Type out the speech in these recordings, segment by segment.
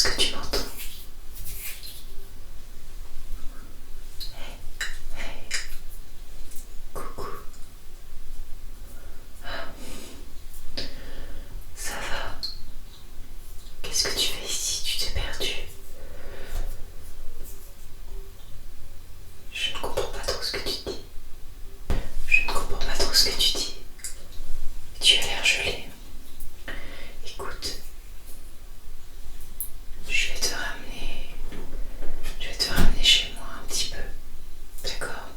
que tu m'entends? Hey, hey, coucou. Ça va? Qu'est-ce que tu fais ici? Tu t'es perdu? Je ne comprends pas trop ce que tu dis. Je ne comprends pas trop ce que tu dis. Tu as l'air gelé. Écoute, je vais te ramener chez moi un petit peu. D'accord?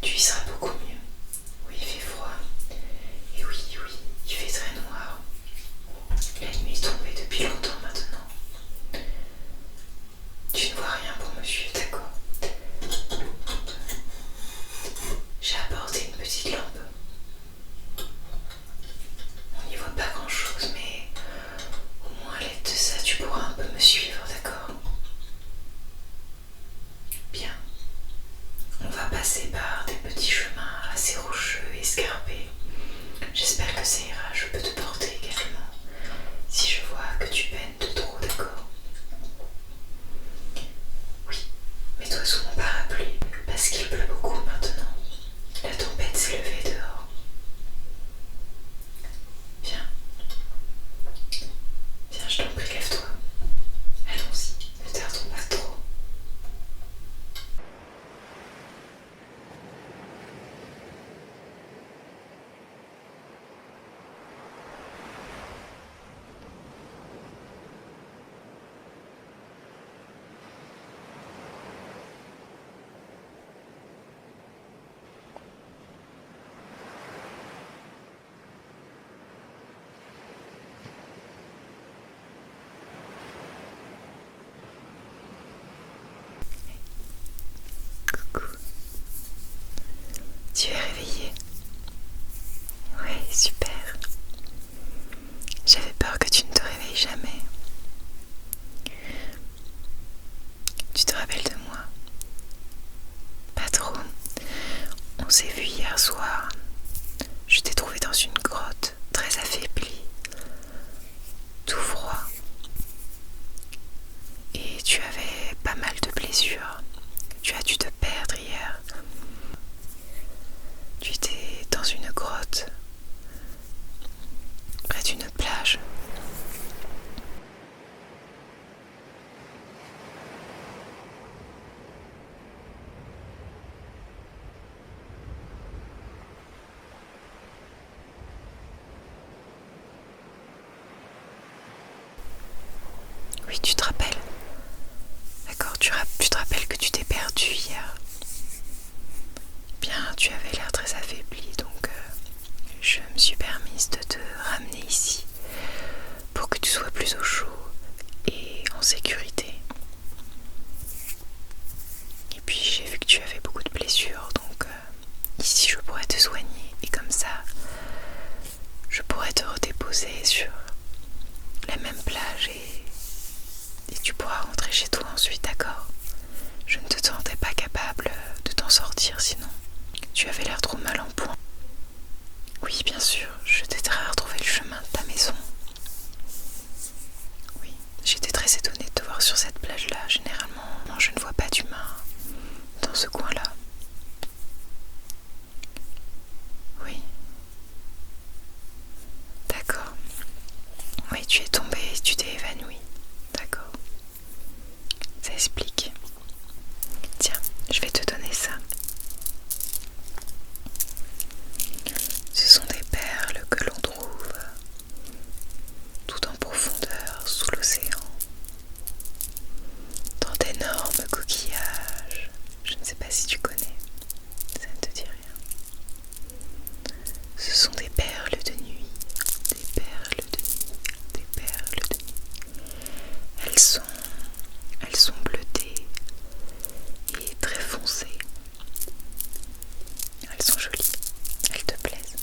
Tu y seras beaucoup mieux. Oui, il fait froid. Et oui, il fait très noir. La nuit est tombée depuis longtemps maintenant. Tu ne vois rien pour me suivre, d'accord? J'ai apporté une petite lampe. On n'y voit pas grand chose, mais au moins à l'aide de ça, tu pourras un peu me suivre, d'accord? Bien. On va passer par des petits chemins assez rocheux et escarpés. J'espère que ça ira, je peux te porter également. Si je vois que tu peines de trop, d'accord? Oui, mets-toi sous mon parapluie, parce qu'il pleut beaucoup maintenant. La tempête s'est levée dehors. Viens, je t'en prie, lève-toi. Allons-y, ne tardons pas trop. Coucou. Tu es réveillée? Oui, super. J'avais peur que tu ne te réveilles jamais. Tu te rappelles de moi? Pas trop. On s'est vu hier soir. Je t'ai trouvé dans une grotte, très affaiblie, tout froid. Et tu avais pas mal de blessures. Tu as dû te perdre hier. Tu étais dans une grotte, près d'une plage. Oui, tu te rappelles? D'accord, tu te rappelles que tu t'es perdu hier. Bien, tu avais l'air très affaibli, donc je me suis permise de te ramener ici pour que tu sois plus au chaud et en sécurité. Et puis j'ai vu que tu avais beaucoup de blessures, donc ici je pourrais te soigner et comme ça je pourrais te redéposer sur la même plage et tu pourras rentrer chez toi ensuite, d'accord? Je ne te sentais pas capable de t'en sortir sinon. Tu avais l'air trop mal en point. Oui, bien sûr, je t'aiderai à retrouver le chemin de ta maison. Oui, j'étais très étonnée de te voir sur cette plage-là. Généralement, je ne vois pas d'humains dans ce coin-là. Oui. D'accord. Oui, tu es tombée et tu t'es évanouie. D'accord. Ça explique. Tiens, je vais te donner ça. Ce sont des perles que l'on trouve tout en profondeur sous l'océan, dans d'énormes coquillages. Je ne sais pas si tu connais, ça ne te dit rien. Ce sont des perles de nuit, des perles de nuit, des perles de nuit. Elles sont bleutées et très foncées. Elles sont jolies, elles te plaisent.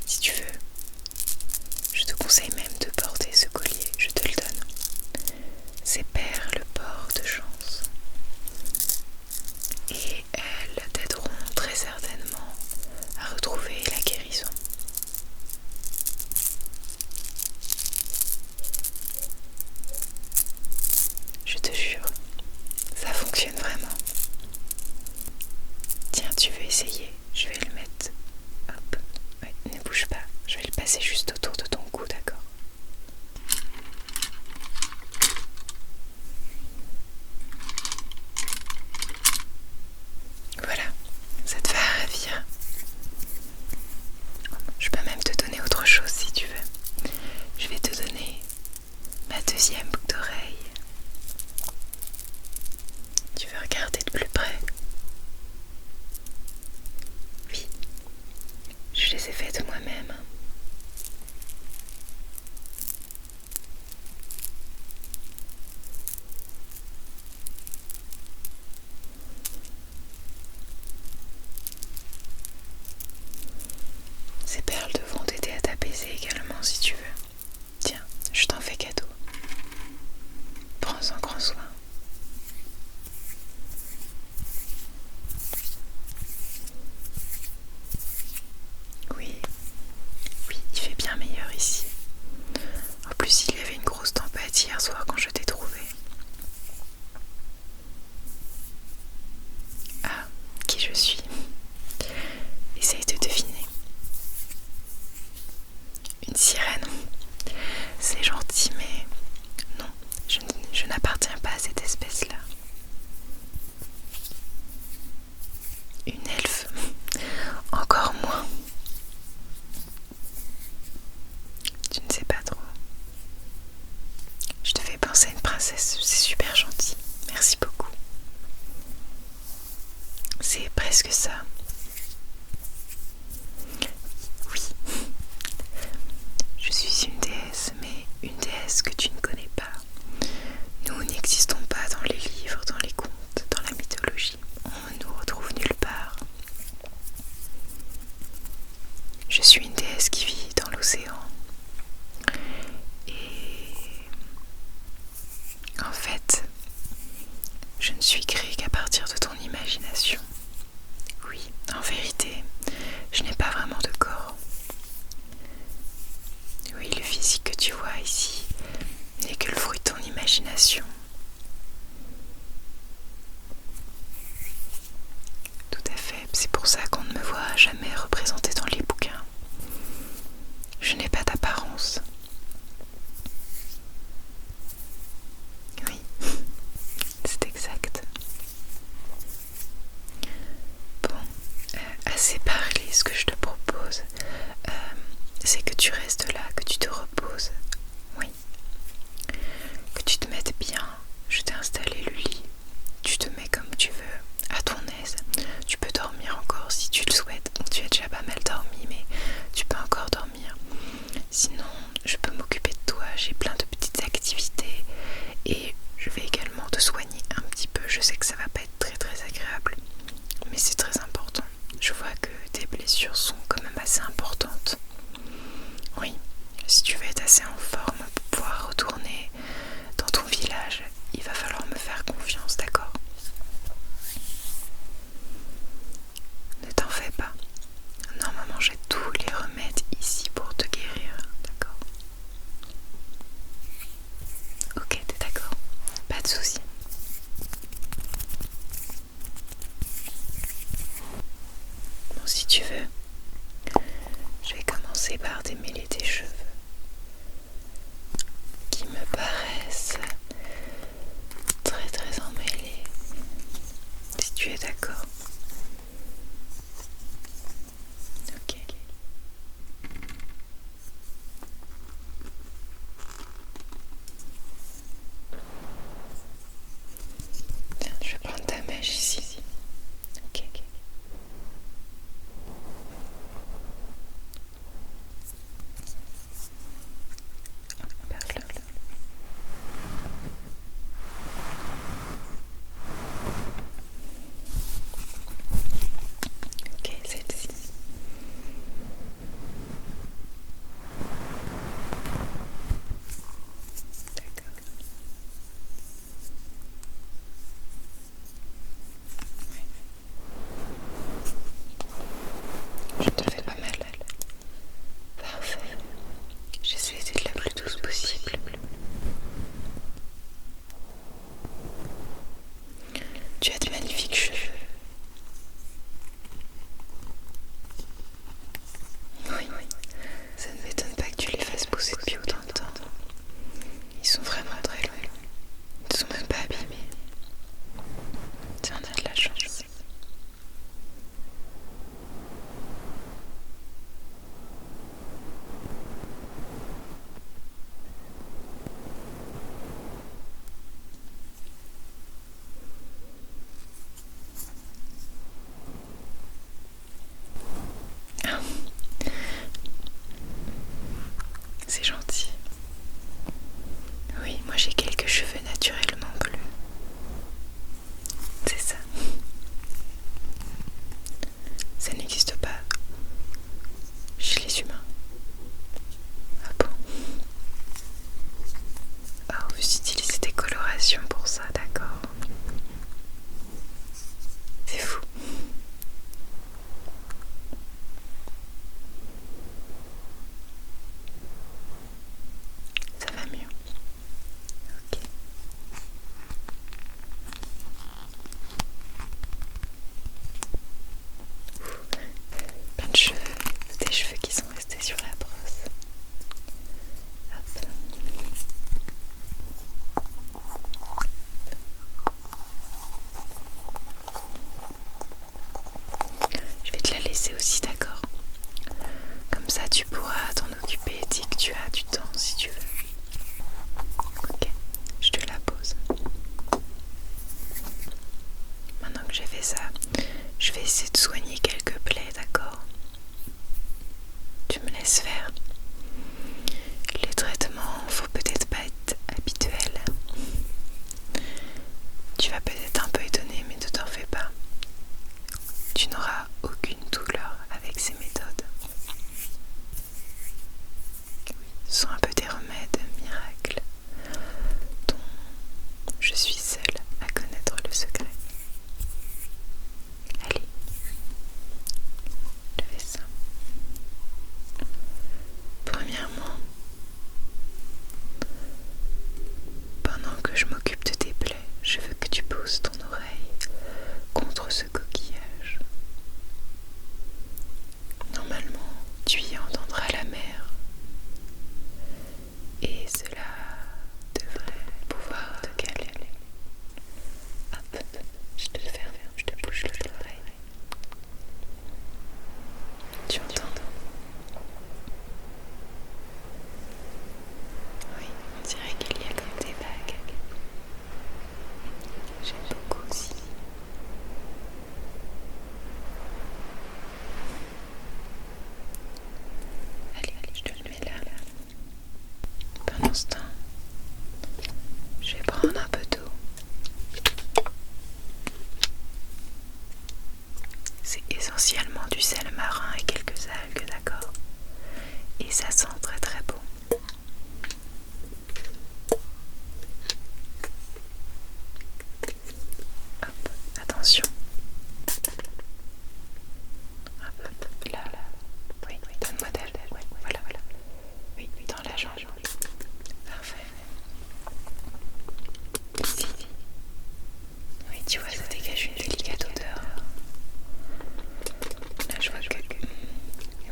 Si tu veux, je te conseille même de porter ce collier, je te le donne. Ces perles portent chance et elles t'aideront très certainement à retrouver la guérison. bouge pas. Je vais le passer juste autour de ton cou, d'accord? Voilà, ça te va ravir. Je peux même te donner autre chose si tu veux. Je vais te donner ma deuxième boucle d'oreille. Tu veux regarder de plus près? Oui, je les ai faites moi-même. Ces perles devront t'aider à t'apaiser également si tu veux. Tiens, je t'en fais cadeau. Prends-en grand soin. Oui, oui, il fait bien meilleur ici. En plus, il y avait une grosse tempête hier soir quand je t'ai trouvé. Ah, qui je suis? Essaye de deviner. Une sirène. C'est gentil, mais non, je n'appartiens pas à cette espèce-là. Une elfe. Encore moins. Tu ne sais pas trop. Je te fais penser à une princesse, c'est super gentil. Merci beaucoup. C'est presque ça. Oui. Je suis une déesse, mais une déesse que tu ne connais pas. Nous n'existons pas dans les livres, dans les contes, dans la mythologie. On ne nous retrouve nulle part. Je suis une déesse qui vit dans l'océan. Et en fait, je ne suis créée qu'à partir de ton imagination. Oui, en vérité, je n'ai pas vraiment de corps. Oui, le physique que tu vois ici n'est que le fruit de ton imagination. Tout à fait, c'est pour ça qu'on ne me voit jamais représentée dans les bouquins. Je n'ai pas d'apparence. Oui, c'est exact. Bon, assez parlé, ce que je te propose, c'est que tu restes là, que tu te reposes. Oui. Que tu te mettes bien. Je t'ai installé le lit. Tu te mets comme tu veux, à ton aise. Tu peux dormir encore si tu le souhaites. Bon, tu as déjà pas mal dormi, mais tu peux encore dormir. Sinon, je peux m'occuper de toi. J'ai plein de petites activités. Et je vais également te soigner un petit peu. Je sais que ça va pas être très très agréable, mais c'est très important. Je vois que tes blessures sont quand même assez importantes. Oui, si tu veux être assez en forme pour pouvoir retourner dans ton village, il va falloir me faire confiance, d'accord? Ne t'en fais pas. Normalement, j'ai tous les remèdes ici pour te guérir, d'accord? Ok, t'es d'accord? Pas de soucis. Bon, si tu veux, je vais commencer par démêler tes cheveux qui me paraissent très très emmêlés. Si tu es d'accord. Ok. Tiens, je vais prendre ta mèche ici. Ok. Par là. Comme ça tu pourras t'en occuper dès que tu as du temps si tu veux. Ok, je te la pose. Maintenant que j'ai fait ça, je vais essayer de soigner quelques plaies, d'accord? Tu me laisses faire. Les traitements, faut peut-être pas être habituels. Tu vas peut-être un peu étonner, mais ne t'en fais pas. Tu n'auras aucune douleur avec ces méthodes. Ce sont un peu des remèdes miracles dont je suis seule à connaître le secret. Allez, je fais ça. Premièrement, pendant que je m'occupe de tes plaies, je veux que tu poses ton oreille contre ce coquillage. Normalement, tu y entendras la mer et cela devrait pouvoir te calmer. Hop, je te le ferme, je te bouge l'oreille. Tu entends? Oui, on dirait qu'il y a comme des vagues. J'aime beaucoup aussi. Allez, je te le mets là. Pendant ce temps, je vais prendre un peu d'eau. C'est essentiellement du sel marin et quelques algues, d'accord? Et ça sent très très bon. Hop, attention. Hop, là, oui, donne-moi d'aide. Voilà. Oui, dans la jambe. Parfait. Ici. Oui, tu vois, ça dégage une délicate odeur. Là, je vois que...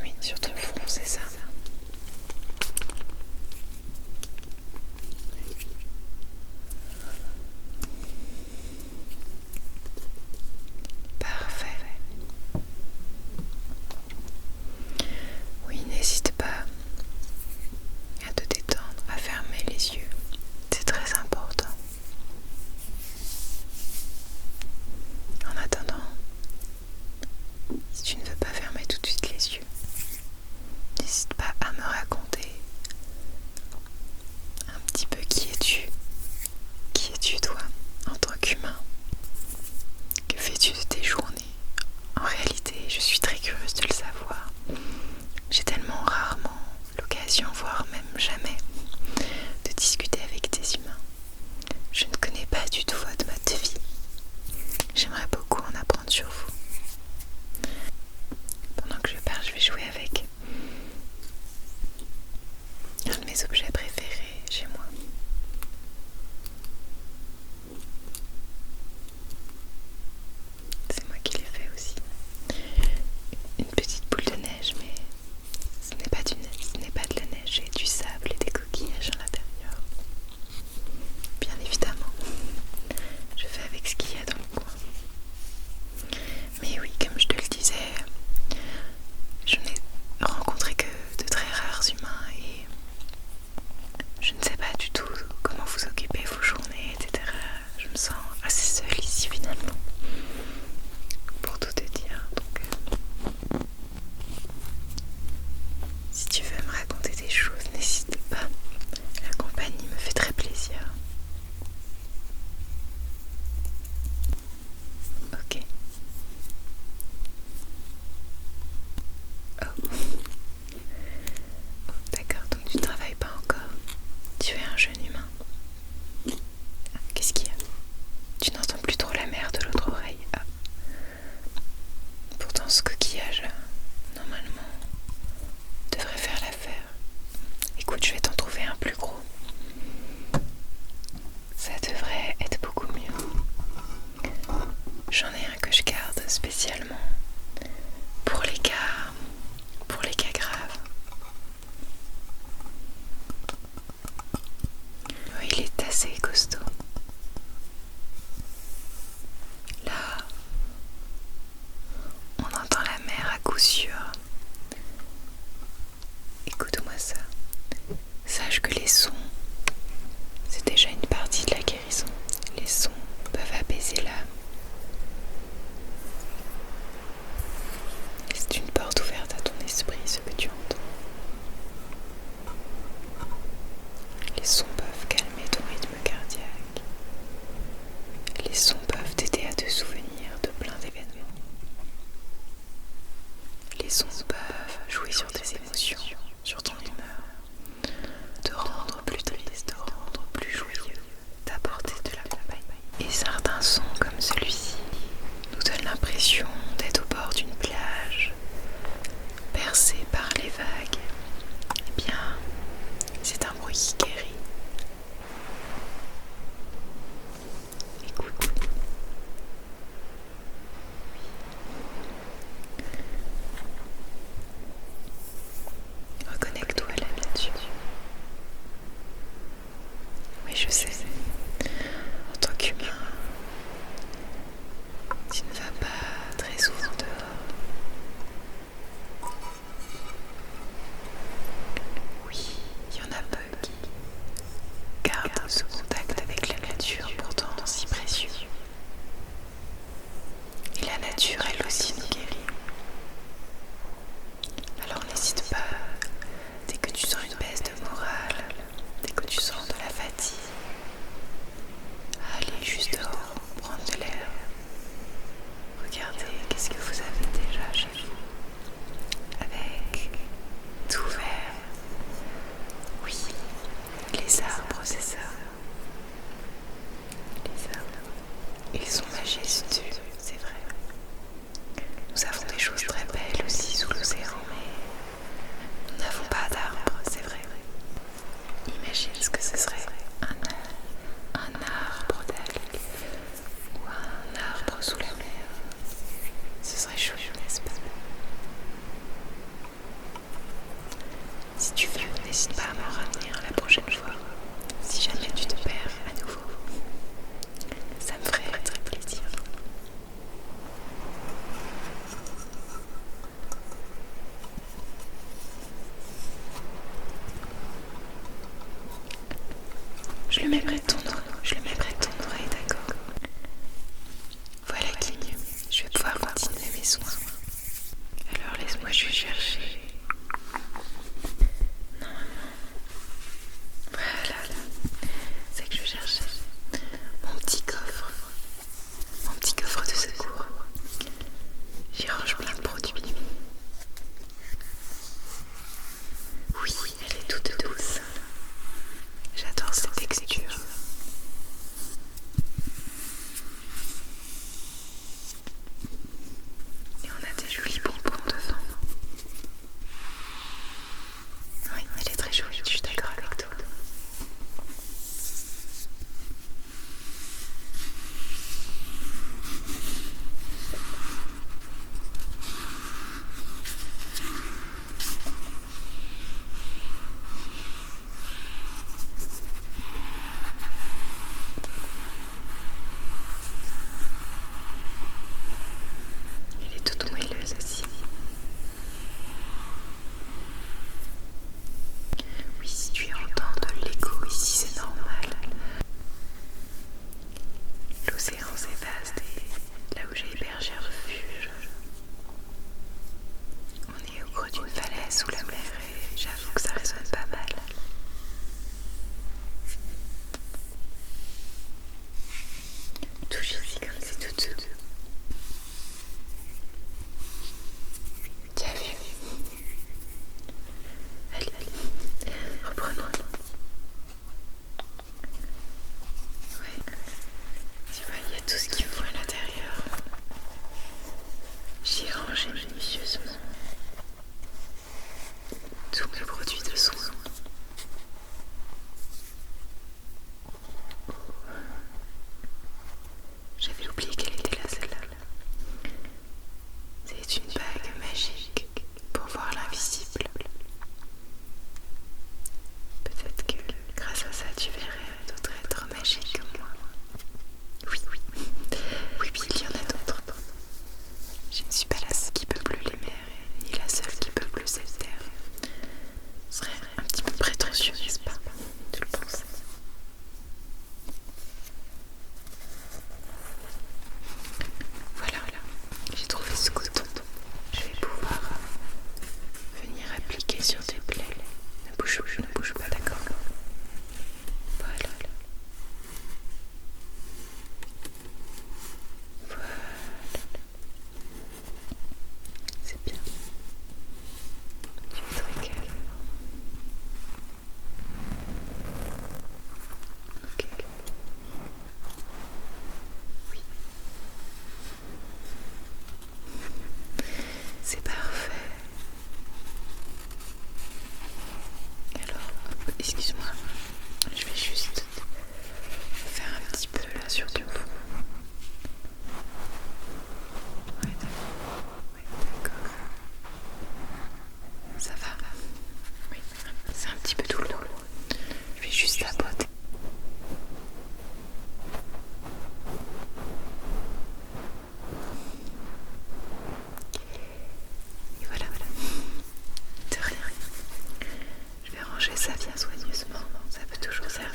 Oui, sur ton front, c'est ça. Parfait. Oui, n'hésite pas à te détendre, à fermer les yeux. C'est très important. En attendant, si tu ne veux pas fermer tout de suite les yeux, n'hésite pas à me raconter un petit peu qui es-tu? Qui es-tu toi, en tant qu'humain? Que fais-tu de tes journées? En réalité, je suis très curieuse de le savoir. J'ai tellement rarement l'occasion, voire même jamais, de discuter avec des humains. Je ne connais pas du tout votre mode de vie. J'aimerais beaucoup en apprendre sur vous. Pendant que je parle, je vais jouer avec un de mes objets préférés chez moi. C'est moi qui l'ai fait aussi. Une petite boule de neige, mais ce n'est pas de la neige, c'est du sable et des coquillages à l'intérieur. Bien évidemment, je fais avec ce qu'il y a dans le coin. Mais oui, comme je te le disais, je n'ai rencontré que de très rares humains et Si tu veux, n'hésite pas à m'en ramener la prochaine fois. Si jamais tu te perds à nouveau, ça me ferait très plaisir. Je le mets près de ton oreille, d'accord? Voilà qui est mieux. Je vais pouvoir continuer mes soins. Alors laisse-moi juste chercher. Normalement. Voilà. C'est que je cherchais. Mon petit coffre. Mon petit coffre de secours. J'y range plein de produits. Oui, elle est toute douce. J'adore cette texture. Et on a des jolis bonbons devant. Oui, elle est très jolie, je suis d'accord avec toi. Elle est toute moelleuse aussi. Oui, si tu entends de l'écho ici, c'est normal. L'océan c'est vaste et là où j'ai hébergé un refuge, on est au creux d'une falaise sous la mer et j'avoue que ça résonne pas mal. Toujours ici comme c'est tout doux. Tu as vu? Allez, reprenons. Ouais, tu vois, il y a tout ce qu'il faut à l'intérieur. J'y ai rangé minutieusement tous mes produits de soins. J'avais oublié qu'elle était là, celle-là. C'est une bague magique pour voir l'invisible. Peut-être que grâce à ça, tu verrais d'autres êtres magiques comme moi. Oui, il y en a d'autres. Je ne suis pas la seule qui peuple les mers, ni la seule qui peuple cette terre. Ce serait un petit peu prétentieux, n'est-ce pas, de le penser. Voilà, j'ai trouvé ce coton. Je vais pouvoir venir appliquer sur tes plaies. Ne bouge pas, d'accord? Voilà. C'est bien. Tu es très calme. Ok. Oui. C'est parfait. Alors, excuse-moi, je vais juste faire un petit peu là sur ton front. Ouais, d'accord. Ça va? Oui, c'est un petit peu douloureux. Je vais juste tapoter. Et voilà. De rien. Je vais ranger ça bien soigneusement. Ça peut toujours servir.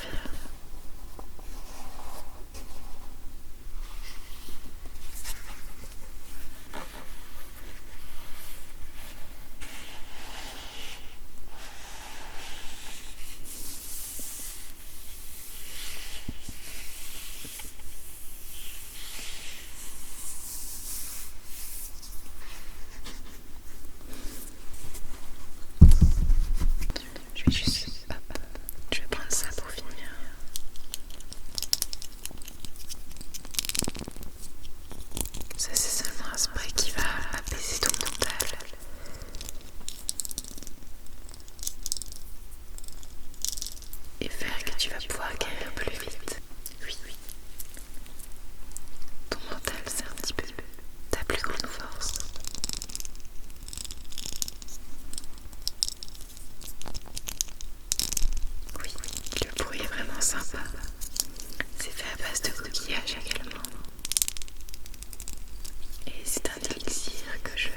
Je vais prendre ça pour finir. Ça, c'est seulement un spray qui va apaiser ton mental et faire que tu vas pouvoir guérir plus vite. Oui. Ton mental, c'est un petit peu ta plus grande force. vraiment sympa. C'est fait à base de coquillages également. Et c'est un élixir que je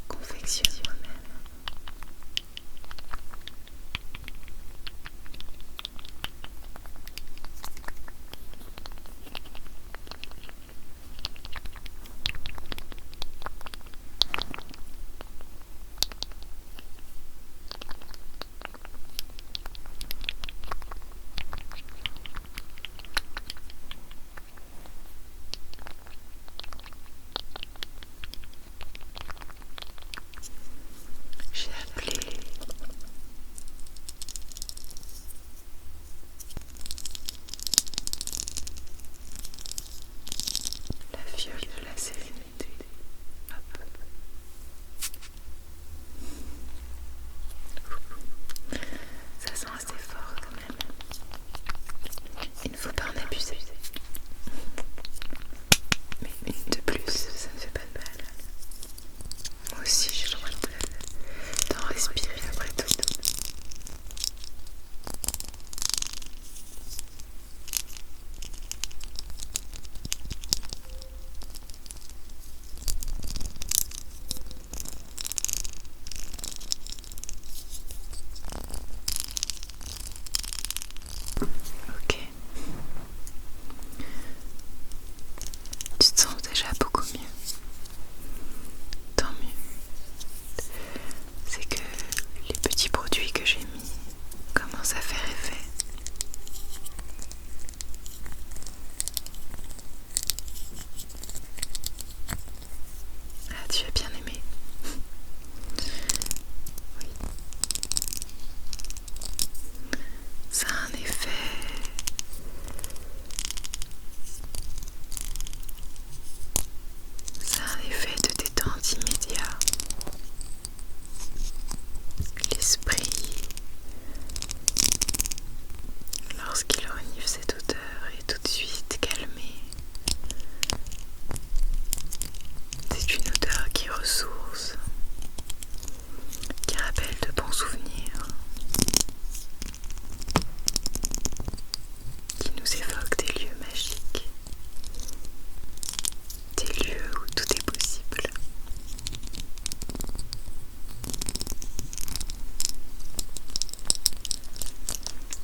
confectionne moi-même. J'ai appelé la fiole de la sérénité. Hop. Ça sent assez fort quand même. Il ne faut pas en abuser. Mais une de plus, ça ne fait pas de mal. Moi aussi j'ai le droit d'en respirer après tout. Ok. Tu te sens déjà beaucoup mieux. Tant mieux. C'est que les petits produits que j'ai mis commencent à faire effet. Ah, tu as bien aimé. Oui. Ça a un effet de détente immédiat. L'esprit, lorsqu'il renifle cette odeur, est tout de suite calmé. C'est une odeur qui ressource, qui rappelle de bons souvenirs, qui nous évoque des lieux magiques, des lieux où tout est possible.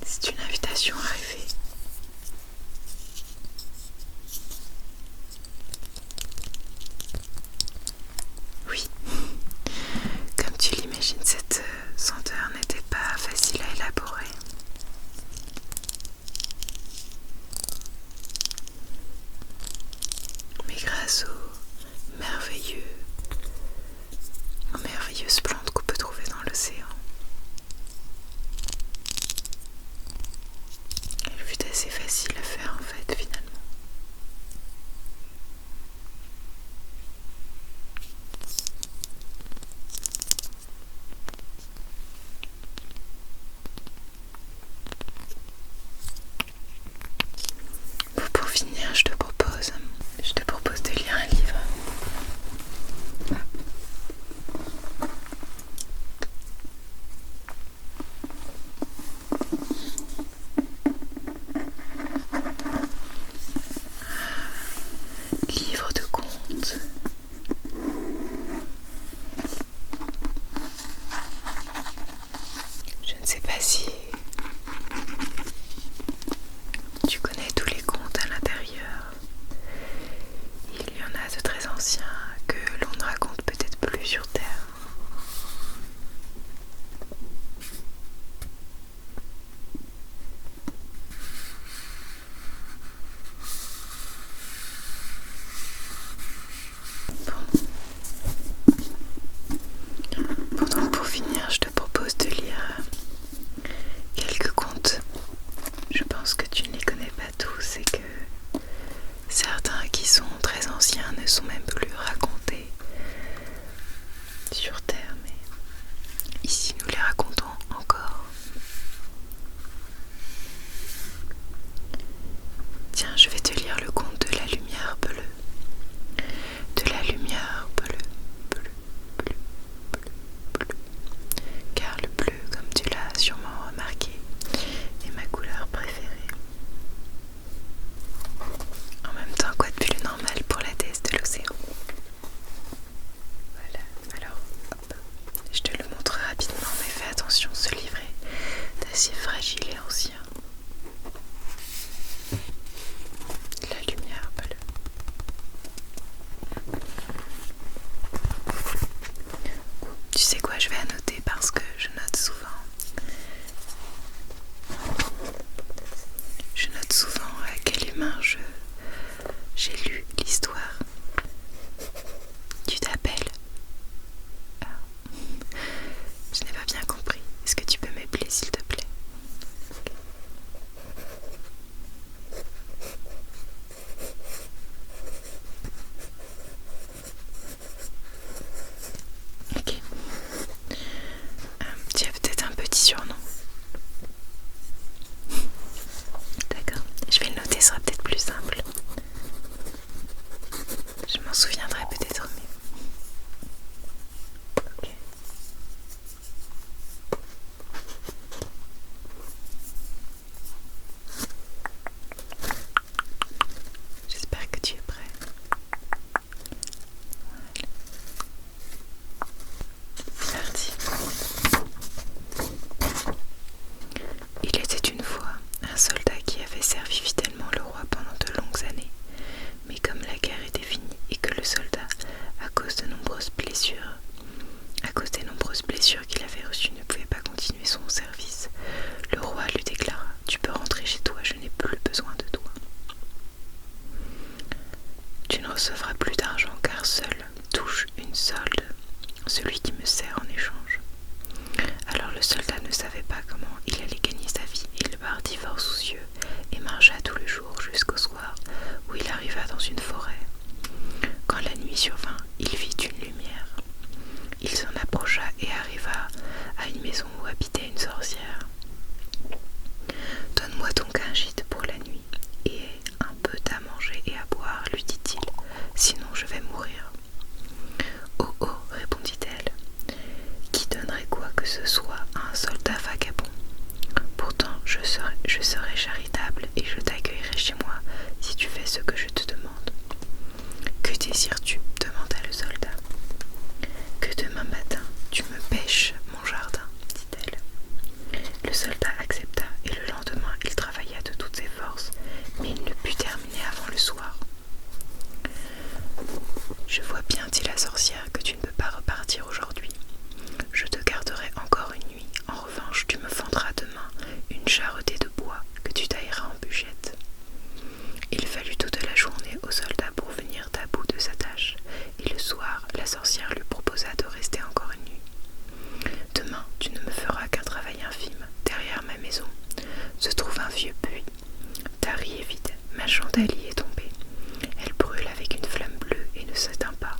C'est une invitation à rêver. Oui, comme tu l'imagines, cette senteur n'était pas facile à élaborer. Mais grâce aux merveilleuses plantes qu'on peut trouver dans l'océan, elle fut assez facile à faire en fait finalement. Bon, pour finir, je te propose de lire un livre. Livre de contes. Je ne sais pas si tu connais tous les contes à l'intérieur. Il y en a de très anciens que l'on ne raconte peut-être plus sur Terre. Bon, donc pour finir, je te propose de lire que ce soit un soldat vagabond. Pourtant, je serai charitable et je t'accueillerai chez moi si tu fais ce que je te demande. Que désires-tu ? Demanda le soldat. Que demain matin, tu me pêches mon jardin, dit-elle. Le soldat accepta et le lendemain, il travailla de toutes ses forces, mais il ne put terminer avant le soir. Je vois bien, dit la sorcière, que tu ne peux pas repartir aujourd'hui. Je te garderai encore une nuit. En revanche, tu me fendras demain une charretée de bois que tu tailleras en bûchette. Il fallut toute la journée au soldat pour venir à bout de sa tâche, et le soir, la sorcière lui proposa de rester encore une nuit. Demain, tu ne me feras qu'un travail infime. Derrière ma maison se trouve un vieux puits. Ta riz est vide, ma chandelle y est tombée. Elle brûle avec une flamme bleue et ne s'éteint pas.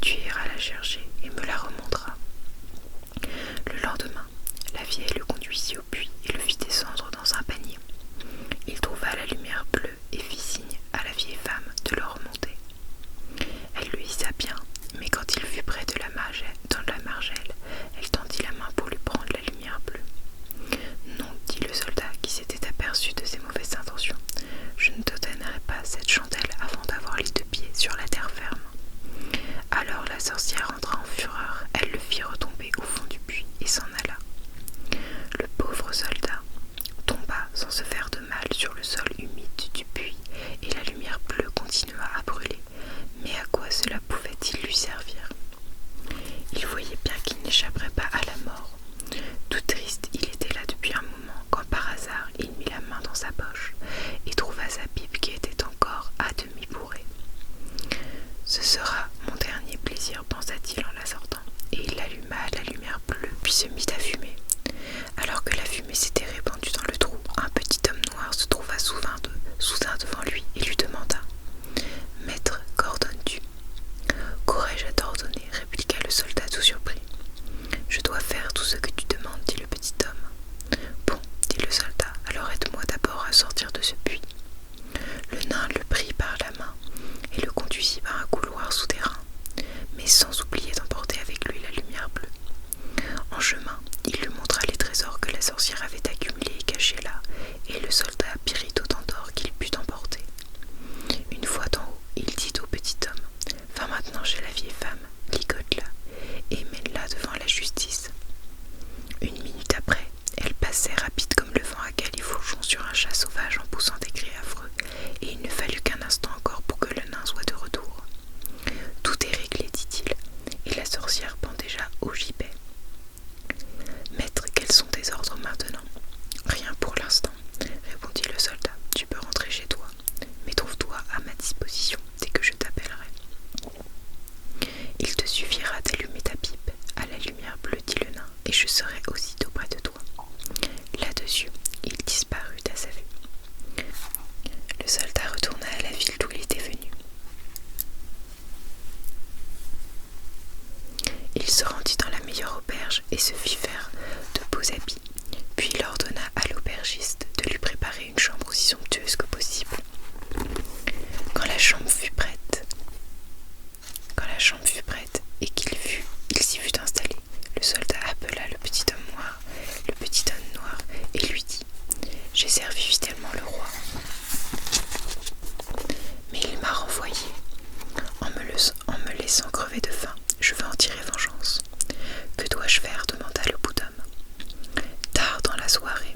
Tu iras la chercher et me la remonteras. Le lendemain, la vieille le conduisit au puits et le fit descendre dans un panier. Il trouva la lumière bleue et fit signe à la vieille femme de le remonter. Elle le hissa bien, mais quand il fut près de dans la margelle, elle tendit la main pour lui prendre la lumière bleue. Non, dit le soldat qui s'était aperçu de ses mauvaises intentions, je ne te donnerai pas cette chandelle avant d'avoir les deux pieds sur la terre ferme. Alors la sorcière entra en fureur, elle le fit retomber au fond du puits et s'en alla. Le pauvre soldat tomba sans se faire de mal sur le sol humide du puits et la lumière bleue continua à brûler. Mais à quoi cela pouvait-il lui servir? Il voyait bien qu'il n'échapperait pas à la mort. Tout triste, il était là depuis un moment quand par hasard il mit la main dans sa poche et trouva sa pipe qui était encore à demi bourrée. Ce sera mon dernier plaisir, pensa-t-il en la sortant, et il alluma la lumière bleue puis se mit à fumer. Alors que la fumée s'était répandue dans le trou, un petit homme noir se trouva soudain devant lui et lui demanda « Maître, qu'ordonnes-tu » ? « Qu'aurais-je à t'ordonner » répliqua le soldat tout surpris. « Je dois faire tout ce que tu demandes, dit le petit homme. »« Bon, dit le soldat, alors aide-moi d'abord à sortir de ce puits. » Le nain le prit par la main et le conduisit par un couloir souterrain, mais sans oublier d'emporter avec lui la lumière bleue. En chemin, il lui montra les trésors que la sorcière avait accumulés et cachés là, et le soldat prit autant d'or qu'il put emporter. Une fois en haut, il dit au petit homme « Va maintenant chez la vieille femme, ligote-la et mène-la devant la justice. » Une minute après, elle passait rapide comme le vent à califourchon sur un chat sauvage en poussant des cris affreux, et il ne fallut qu'un instant encore pour que le nain soit de retour. « Tout est réglé, dit-il, et la sorcière pend déjà au gibet. »« Maître, quels sont tes ordres maintenant ?»« Rien pour l'instant, répondit le soldat. Tu peux rentrer chez toi, mais trouve-toi à ma disposition dès que je t'appellerai. Il te suffira d'allumer ta pipe à la lumière bleue, dit le nain, et je serai aussitôt près de toi. Là-dessus, il disparut à sa vue. Le soldat retourna à la ville d'où il était venu. Il se rendit dans la meilleure auberge et se fit faire de beaux habits, puis il ordonna à l'aubergiste de lui préparer une chambre aussi somptueuse que possible. Quand la chambre fut prête et qu'il s'y fut installé, le soldat appela le petit homme noir et lui dit « J'ai servi fidèlement le roi, mais il m'a renvoyé en me laissant crever de faim. Je veux en tirer vengeance. » « Que dois-je faire » demanda le bout d'homme. Tard dans la soirée,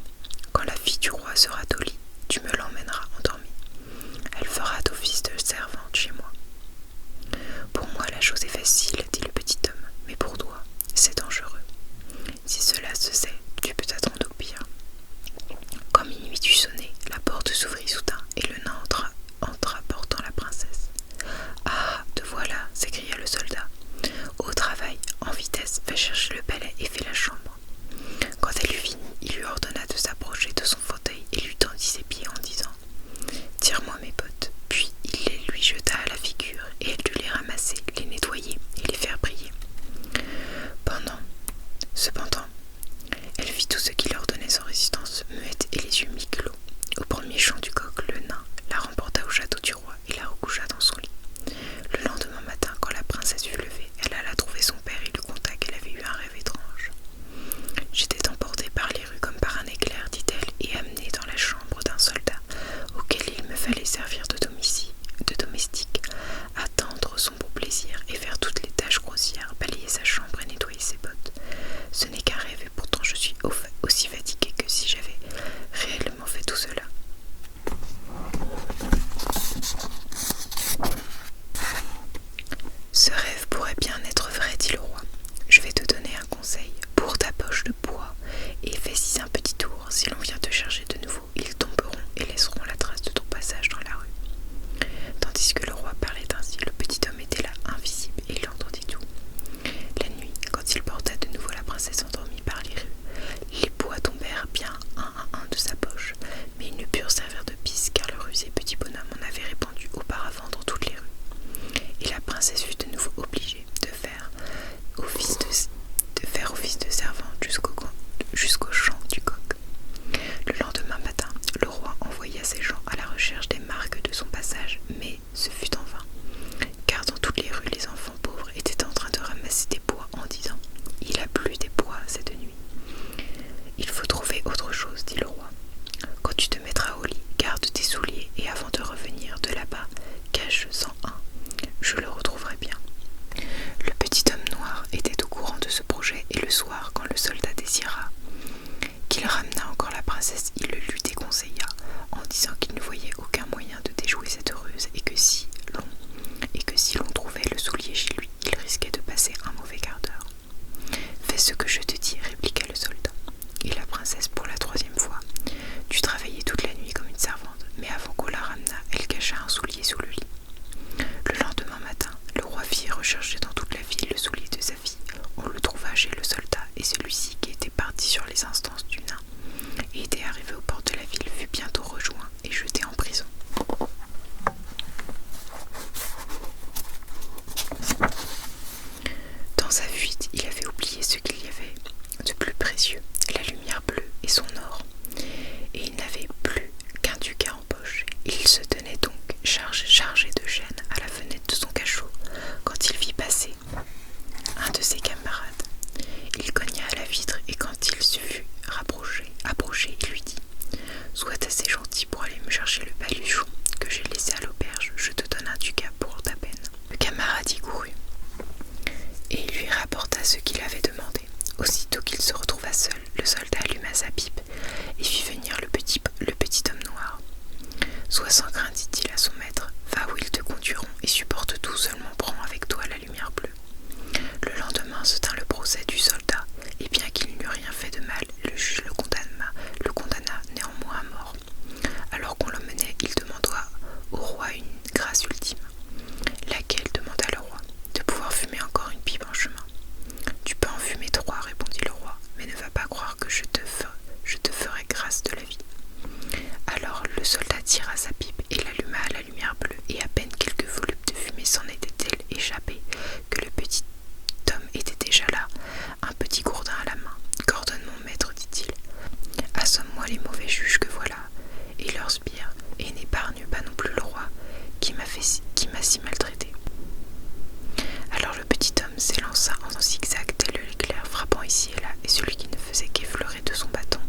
princesse, il le lui déconseilla en disant qu'il ne voyait aucun moyen de déjouer cette ruse et que si l'on trouvait le soulier chez lui, il risquait de passer un mauvais quart d'heure. Fais ce que je te dis, répliqua le soldat. Et la princesse, pour la 3e fois, dut travailler toute la nuit comme une servante, mais avant qu'on la ramenât, elle cacha un soulier sous le lit. Le lendemain matin, le roi fit rechercher dans toute la ville le soulier de sa fille. On le trouva chez le soldat, et celui-ci, qui était parti sur les instances du nain et était arrivé aux portes de la ville, fut bientôt rejoint et jeté en prison. Dans sa fuite, il avait oublié ce qu'il y avait de plus précieux, la lumière bleue et son or, et il n'avait plus qu'un ducat en poche. Il se tenait donc chargé de chaînes à la fenêtre de son cachot quand il vit passer un de ses camarades. Il cogna à la vitre et quand il se fut approché, il lui dit « Sois assez gentil pour aller me chercher le baluchon que j'ai laissé à l'auberge, je te donne un ducat pour ta peine. » Le camarade y courut et il lui rapporta ce qu'il avait demandé. Aussitôt qu'il se retrouva seul, le soldat alluma sa pipe et fit venir le petit homme noir. « Sois sans crainte, dit-il à son maître, va où ils te conduiront et supporte tout, seulement prends avec toi la lumière bleue. » Le lendemain se tint le procès du soldat, et bien qu'il n'eût rien fait de mal, le juge le condamna néanmoins à mort. Alors qu'on l'emmenait, il demanda au roi une grâce ultime. Laquelle, demanda le roi, de pouvoir fumer encore une pipe en chemin. Tu peux en fumer 3, répondit le roi, mais ne va pas croire que je te ferai grâce de la vie. Alors le soldat tira sa pipe et l'alluma à la lumière bleue, et à peine quelques volupes de fumée s'en étaient-elles échappées que le petit homme était déjà là, un petit gourdin à la main. « Qu'ordonne mon maître, dit-il. Assomme-moi les mauvais juges que voilà, et leurs sbires, et n'épargne pas non plus le roi, qui m'a si maltraité. » Alors le petit homme s'élança en zigzag tel l'éclair, frappant ici et là, et celui qui ne faisait qu'effleurer de son bâton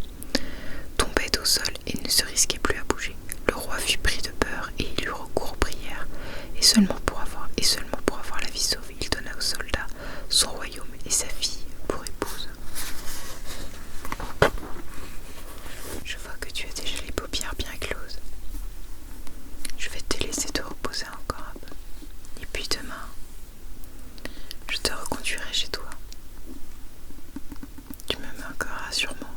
tombait au sol et ne se risquait plus à bouger. Le roi fut pris de peur et il eut recours aux prières, et seulement pour avoir la vie sauvée, il donna au soldat son royaume et sa fille pour épouse. Je vois que tu as déjà les paupières bien closes. Je vais te laisser te reposer encore un peu. Et puis demain, je te reconduirai chez toi. Tu me manqueras sûrement.